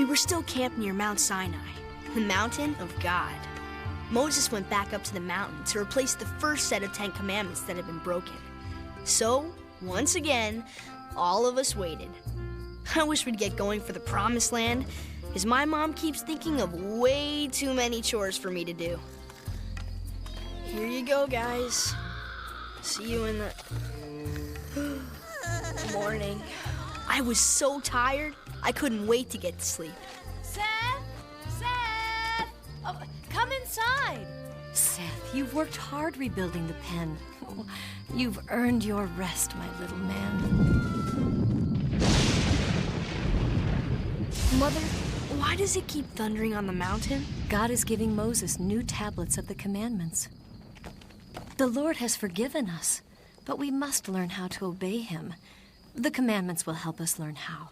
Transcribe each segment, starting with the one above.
were still camped near Mount Sinai, the mountain of God. Moses went back up to the mountain to replace the first set of 10 commandments that had been broken. So, once again, all of us waited. I wish we'd get going for the promised land, because my mom keeps thinking of way too many chores for me to do. Here you go, guys. See you in the morning. I was so tired, I couldn't wait to get to sleep. Seth! Seth! Oh, come inside. Seth, you've worked hard rebuilding the pen. Oh, you've earned your rest, my little man. Mother, why does it keep thundering on the mountain? God is giving Moses new tablets of the commandments. The Lord has forgiven us, but we must learn how to obey him. The commandments will help us learn how.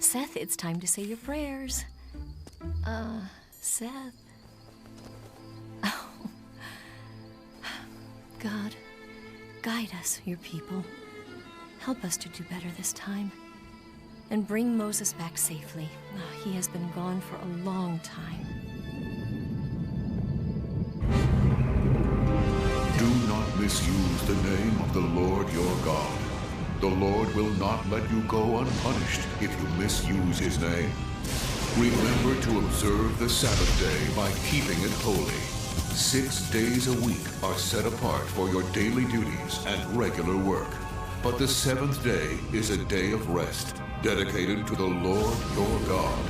Seth, it's time to say your prayers. Seth. Oh. God, guide us, your people. Help us to do better this time. And bring Moses back safely. He has been gone for a long time. Do not misuse the name of the Lord your God. The Lord will not let you go unpunished if you misuse his name. Remember to observe the Sabbath day by keeping it holy. 6 days a week are set apart for your daily duties and regular work. But the 7th day is a day of rest, dedicated to the Lord your God.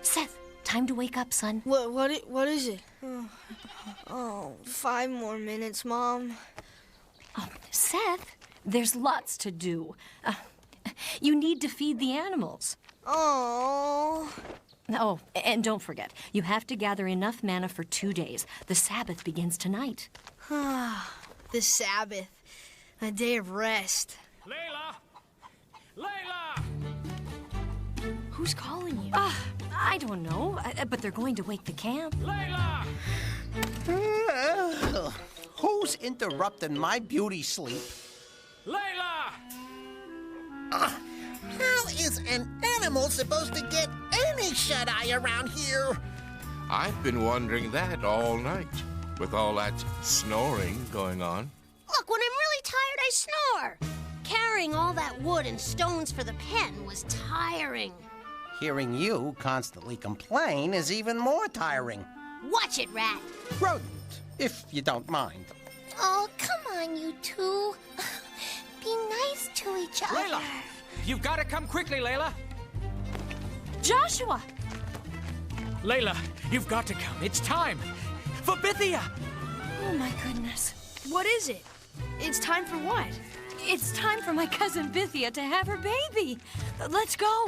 Seth, time to wake up, son. What is it? Oh, 5 more minutes, Mom. Oh, Seth, there's lots to do. You need to feed the animals. Oh, and don't forget, you have to gather enough manna for 2 days. The Sabbath begins tonight. the Sabbath, a day of rest. Layla! Layla! Who's calling you? I don't know, but they're going to wake the camp. Layla! Who's interrupting my beauty sleep? Layla! How is an animal supposed to get any shut-eye around here? I've been wondering that all night, with all that snoring going on. Look, when I'm really tired, I snore. Carrying all that wood and stones for the pen was tiring. Hearing you constantly complain is even more tiring. Watch it, Rat. Rodent, if you don't mind. Oh, come on, you two. Be nice to each other. Layla! You've got to come quickly, Layla! Joshua! Layla, you've got to come. It's time. For Bithia! Oh, my goodness. What is it? It's time for what? It's time for my cousin Bithia to have her baby. Let's go.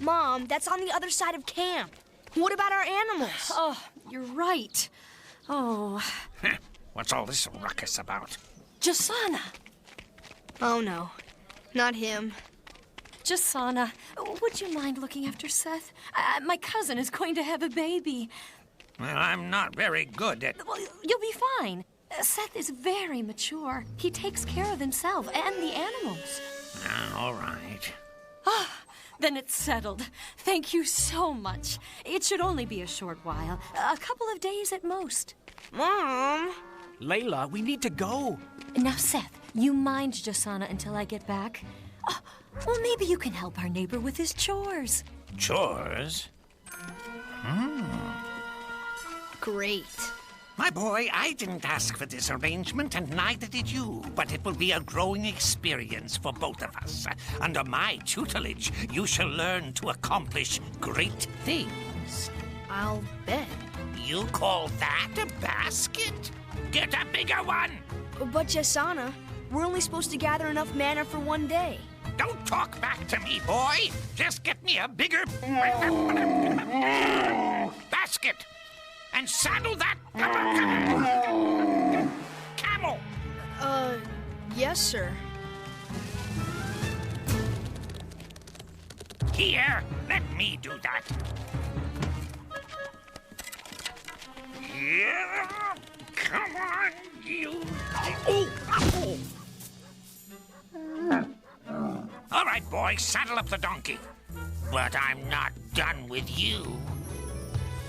Mom, that's on the other side of camp. What about our animals? Oh, you're right. Oh. What's all this ruckus about? Jasana. Oh, no. Not him. Jasana, would you mind looking after Seth? My cousin is going to have a baby. Well, I'm not very good at... Well, you'll be fine. Seth is very mature. He takes care of himself and the animals. All right. Then it's settled. Thank you so much. It should only be a short while. A couple of days at most. Mom! Layla, we need to go. Now, Seth, you mind Jasana until I get back? Well, maybe you can help our neighbor with his chores. Chores? Great. My boy, I didn't ask for this arrangement, and neither did you. But it will be a growing experience for both of us. Under my tutelage, you shall learn to accomplish great things. I'll bet. You call that a basket? Get a bigger one! But Jasana, we're only supposed to gather enough manna for 1 day. Don't talk back to me, boy! Just get me a bigger... basket! And saddle that... camel! Yes, sir. Here, let me do that. Yeah. Come on, you. Oh! All right, boy, saddle up the donkey. But I'm not done with you.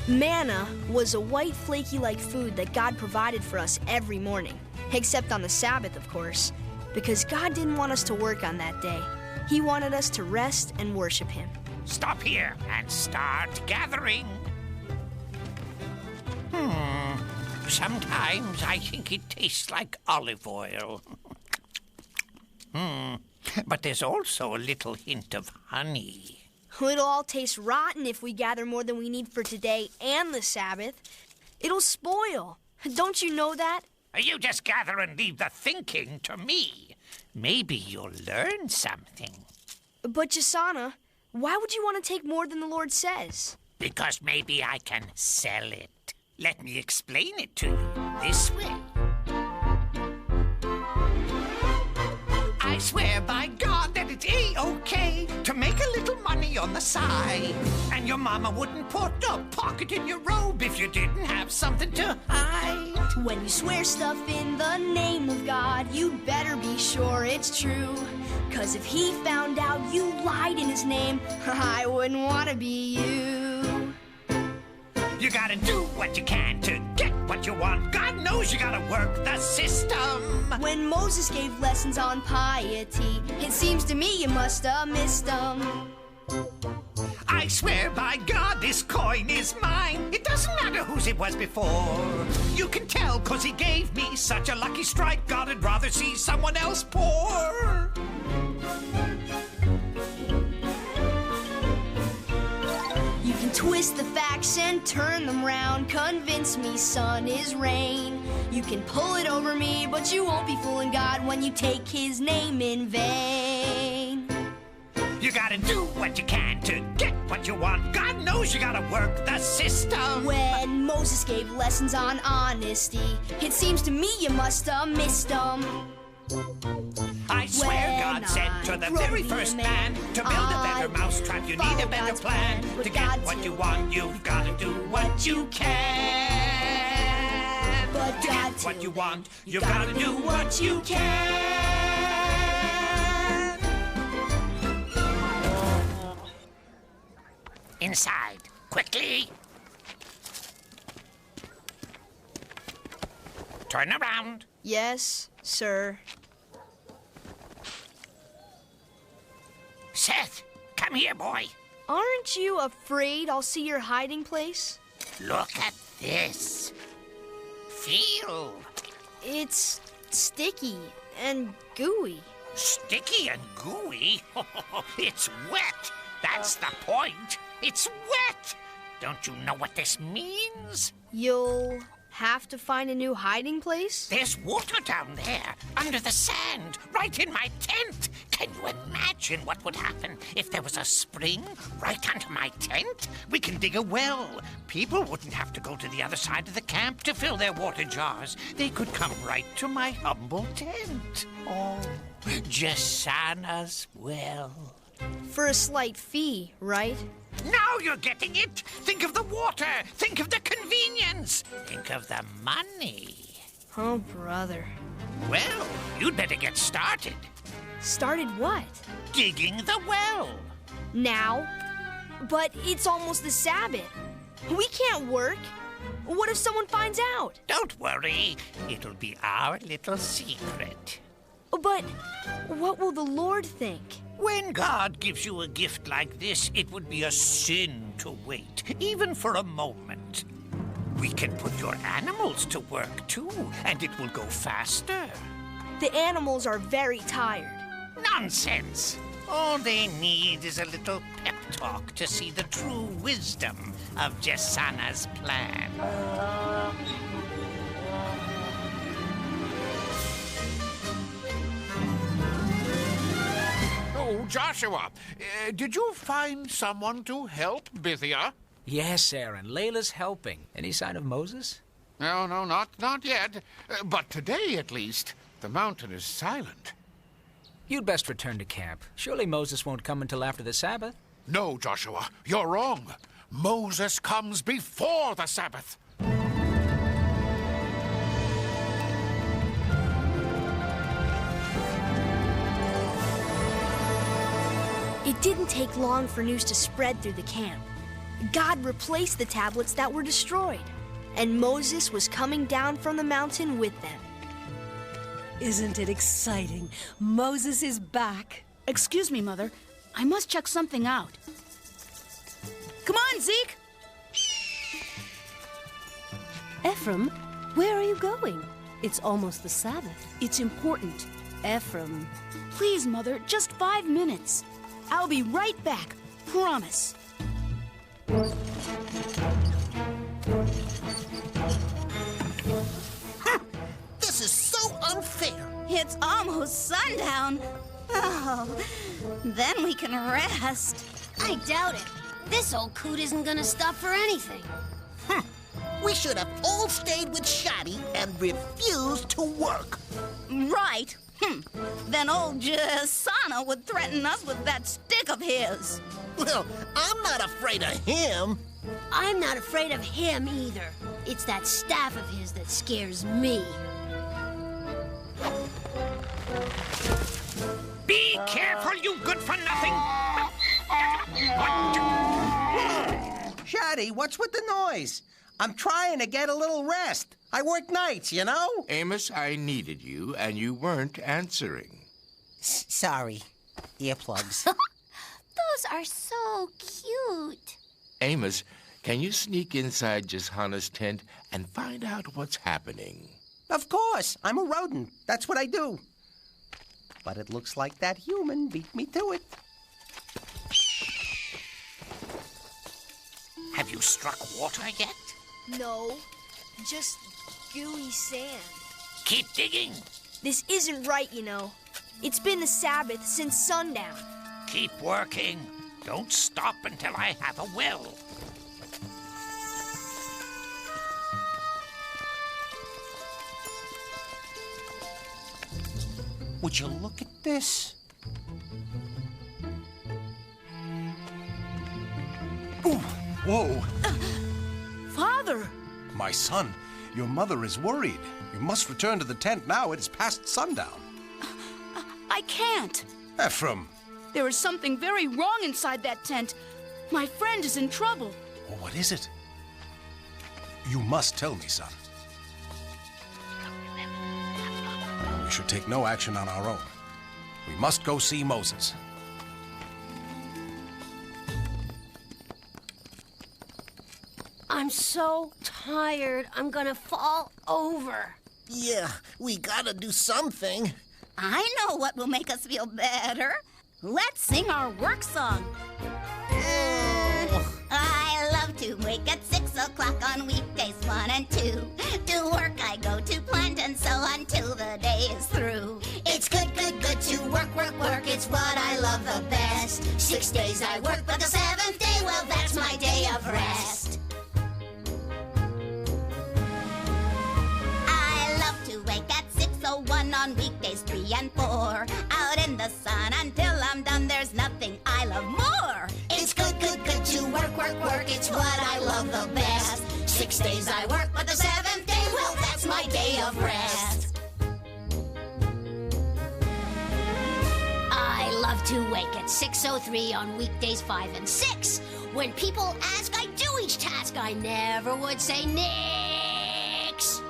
Manna was a white, flaky-like food that God provided for us every morning. Except on the Sabbath, of course. Because God didn't want us to work on that day. He wanted us to rest and worship Him. Stop here and start gathering. Sometimes I think it tastes like olive oil. But there's also a little hint of honey. It'll all taste rotten if we gather more than we need for today and the Sabbath. It'll spoil. Don't you know that? You just gather and leave the thinking to me. Maybe you'll learn something. But Jasana, why would you want to take more than the Lord says? Because maybe I can sell it. Let me explain it to you this way. I swear by God that it's A-OK to make a little money on the side. And your mama wouldn't put a pocket in your robe if you didn't have something to hide. When you swear stuff in the name of God, you'd better be sure it's true. 'Cause if He found out you lied in His name, I wouldn't want to be you. You gotta do what you can to get what you want. God knows you gotta work the system. When Moses gave lessons on piety, it seems to me you must have missed them. I swear by God this coin is mine. It doesn't matter whose it was before. You can tell 'cause He gave me such a lucky strike. God would rather see someone else poor. You can twist the facts and turn them round. Convince me sun is rain. You can pull it over me, but you won't be fooling God when you take His name in vain. You gotta do what you can to get what you want. God knows you gotta work the system. When Moses gave lessons on honesty, it seems to me you must have missed them. I swear God said to the very first man, to build a better mousetrap, you need a better plan. To get what you want, you've got to do what you can. But to get what you want, you've got to do what you can. Inside, quickly. Turn around. Yes, sir. Seth, come here, boy. Aren't you afraid I'll see your hiding place? Look at this. Feel. It's sticky and gooey. Sticky and gooey? It's wet. That's the point. It's wet. Don't you know what this means? You'll have to find a new hiding place? There's water down there, under the sand, right in my tent. Can you imagine what would happen if there was a spring right under my tent? We can dig a well. People wouldn't have to go to the other side of the camp to fill their water jars. They could come right to my humble tent. Oh, Jasana's well. For a slight fee, right? Now you're getting it! Think of the water! Think of the convenience! Think of the money! Oh, brother. Well, you'd better get started. Started what? Digging the well. Now? But it's almost the Sabbath. We can't work. What if someone finds out? Don't worry. It'll be our little secret. But what will the Lord think? When God gives you a gift like this, it would be a sin to wait, even for a moment. We can put your animals to work, too, and it will go faster. The animals are very tired. Nonsense! All they need is a little pep talk to see the true wisdom of Jasana's plan. Oh, Joshua, did you find someone to help Bithia? Yes, Aaron. Layla's helping. Any sign of Moses? No, not yet. But today, at least, the mountain is silent. You'd best return to camp. Surely Moses won't come until after the Sabbath? No, Joshua, you're wrong. Moses comes before the Sabbath. didn't take long for news to spread through the camp. God replaced the tablets that were destroyed, and Moses was coming down from the mountain with them. Isn't it exciting? Moses is back. Excuse me, Mother. I must check something out. Come on, Zeke! Ephraim, where are you going? It's almost the Sabbath. It's important. Ephraim. Please, Mother, just 5 minutes. I'll be right back. Promise. This is so unfair. It's almost sundown. Oh, then we can rest. I doubt it. This old coot isn't gonna stop for anything. We should have all stayed with Shotty and refused to work. Right. Then old Jasana would threaten us with that stick of his. Well, I'm not afraid of him. I'm not afraid of him either. It's that staff of his that scares me. Be careful, you good-for-nothing! Shotty, what's with the noise? I'm trying to get a little rest. I work nights, you know? Amos, I needed you, and you weren't answering. Sorry. Earplugs. Those are so cute. Amos, can you sneak inside Jasana's tent and find out what's happening? Of course. I'm a rodent. That's what I do. But it looks like that human beat me to it. Have you struck water yet? No, just gooey sand. Keep digging. This isn't right, you know. It's been the Sabbath since sundown. Keep working. Don't stop until I have a well. Would you look at this? Ooh, whoa. Father! My son, your mother is worried. You must return to the tent now. It is past sundown. I can't. Ephraim. There is something very wrong inside that tent. My friend is in trouble. Oh, what is it? You must tell me, son. We should take no action on our own. We must go see Moses. I'm so tired, I'm gonna fall over. Yeah, we gotta do something. I know what will make us feel better. Let's sing our work song. I love to wake at 6 o'clock on weekdays 1 and 2. To work I go to plant and so until the day is through. It's good, good, good to work, work, work. It's what I love the best. 6 days I work, but the 7th day, well, that's my day of rest. I love to wake at 6:01 on weekdays 3 and 4. Out in the sun until I'm done, there's nothing I love more. It's good, good, good to work, work, work. It's what I love the best. 6 days I work, but the 7th day, well, that's my day of rest. I love to wake at 6:03 on weekdays 5 and 6. When people ask, I do each task. I never would say nix.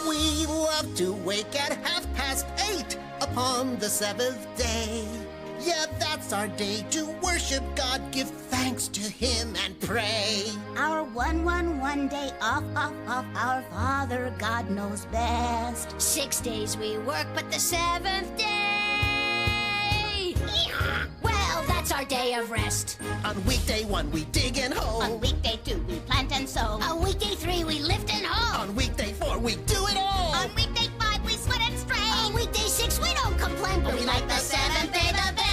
We love to wake at 8:30 upon the 7th day. Yeah, that's our day to worship God, give thanks to Him and pray. Our 1-1-1 day off, our Father God knows best. 6 days we work, but the 7th day, well, that's our day of rest. On weekday 1 we dig and hoe. On weekday 2 we plant and sow. On weekday 3 we lift and hoe. On weekday 4 we do it all. On weekday 5 we sweat and strain. On weekday 6 we don't complain, but we like the 7th day the best.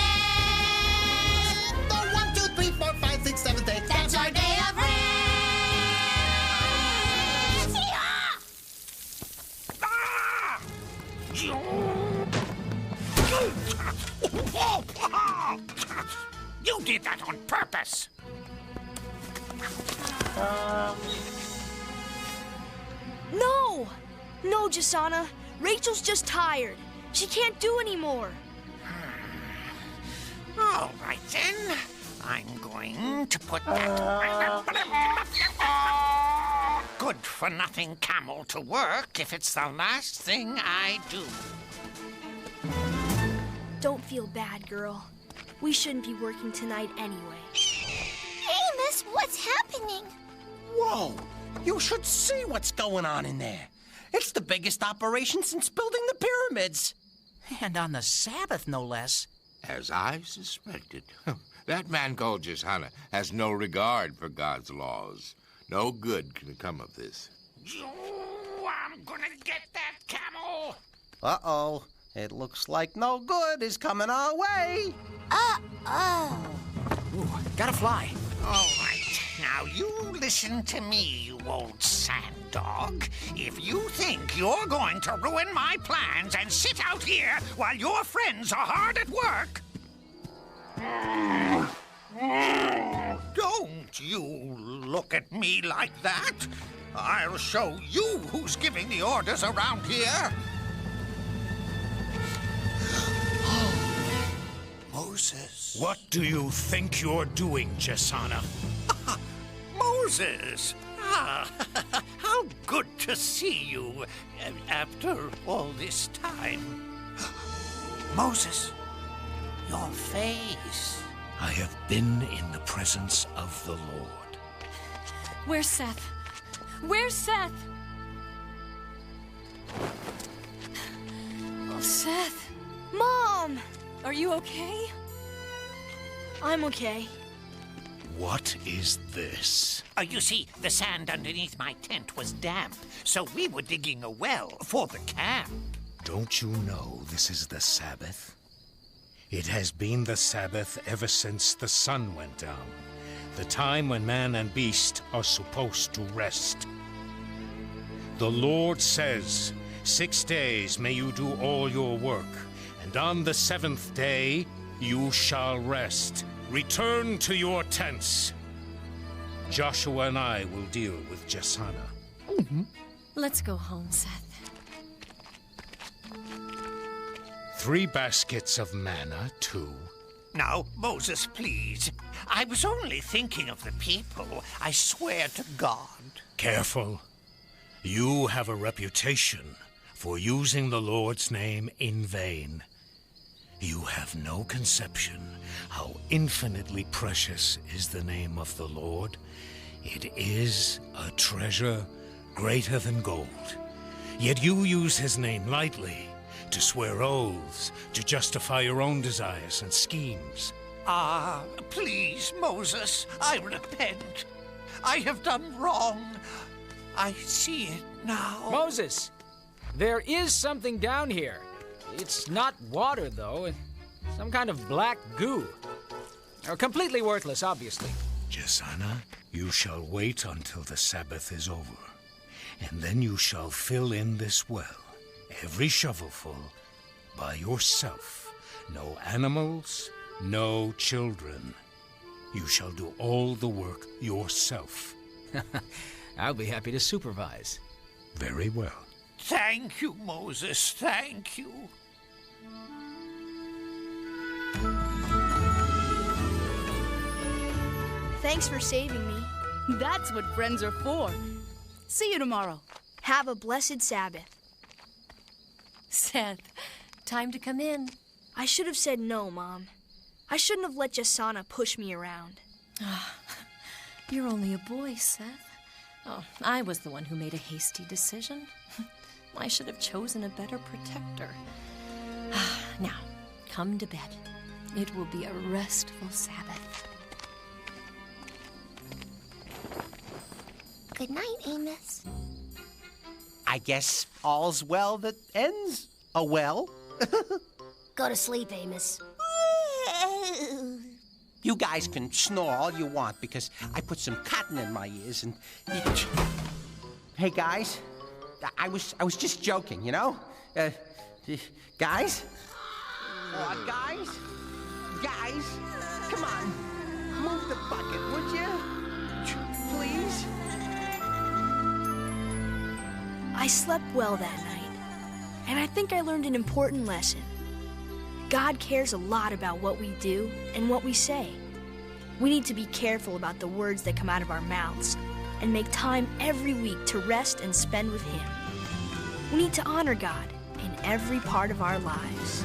The 1, 2, 3, 4, 5, 6, 7th day. That's our day of rest. You did that on purpose. No! No, Jasana. Rachel's just tired. She can't do anymore. All right, then. I'm going to put that good-for-nothing camel to work if it's the last thing I do. Don't feel bad, girl. We shouldn't be working tonight anyway. Amos, what's happening? Whoa! You should see what's going on in there. It's the biggest operation since building the pyramids. And on the Sabbath, no less. As I suspected. That man called Jeshanna has no regard for God's laws. No good can come of this. I'm gonna get that camel! Uh-oh. It looks like no good is coming our way. Uh-oh. Ooh, gotta fly. All right, now you listen to me, you old sand dog. If you think you're going to ruin my plans and sit out here while your friends are hard at work... Don't you look at me like that. I'll show you who's giving the orders around here. Moses. What do you think you're doing, Jeshanna? Moses! Ah, how good to see you after all this time. Moses, your face. I have been in the presence of the Lord. Where's Seth? Where's Seth? Oh, Seth. Mom! Are you okay? I'm okay. What is this? You see, the sand underneath my tent was damp, so we were digging a well for the camp. Don't you know this is the Sabbath? It has been the Sabbath ever since the sun went down, the time when man and beast are supposed to rest. The Lord says, 6 days may you do all your work, and on the 7th day you shall rest. Return to your tents. Joshua and I will deal with Jeshanna. Let's go home, Seth. 3 baskets of manna, too. Now, Moses, please. I was only thinking of the people. I swear to God. Careful. You have a reputation for using the Lord's name in vain. You have no conception how infinitely precious is the name of the Lord. It is a treasure greater than gold. Yet you use his name lightly, to swear oaths, to justify your own desires and schemes. Please, Moses, I repent. I have done wrong. I see it now. Moses, there is something down here. It's not water, though. Some kind of black goo. Completely worthless, obviously. Jeshanna, you shall wait until the Sabbath is over, and then you shall fill in this well, every shovelful, by yourself. No animals, no children. You shall do all the work yourself. I'll be happy to supervise. Very well. Thank you, Moses. Thank you. Thanks for saving me. That's what friends are for. See you tomorrow. Have a blessed Sabbath. Seth, time to come in. I should have said no, Mom. I shouldn't have let Jeshanna push me around. You're only a boy, Seth. Oh, I was the one who made a hasty decision. I should have chosen a better protector. Now, come to bed. It will be a restful Sabbath. Good night, Amos. I guess all's well that ends well. Go to sleep, Amos. You guys can snore all you want because I put some cotton in my ears and... Hey, guys. I was just joking, you know? Guys? Guys? Guys? Come on. Move the bucket, would you? Please? I slept well that night, and I think I learned an important lesson. God cares a lot about what we do and what we say. We need to be careful about the words that come out of our mouths and make time every week to rest and spend with Him. We need to honor God in every part of our lives.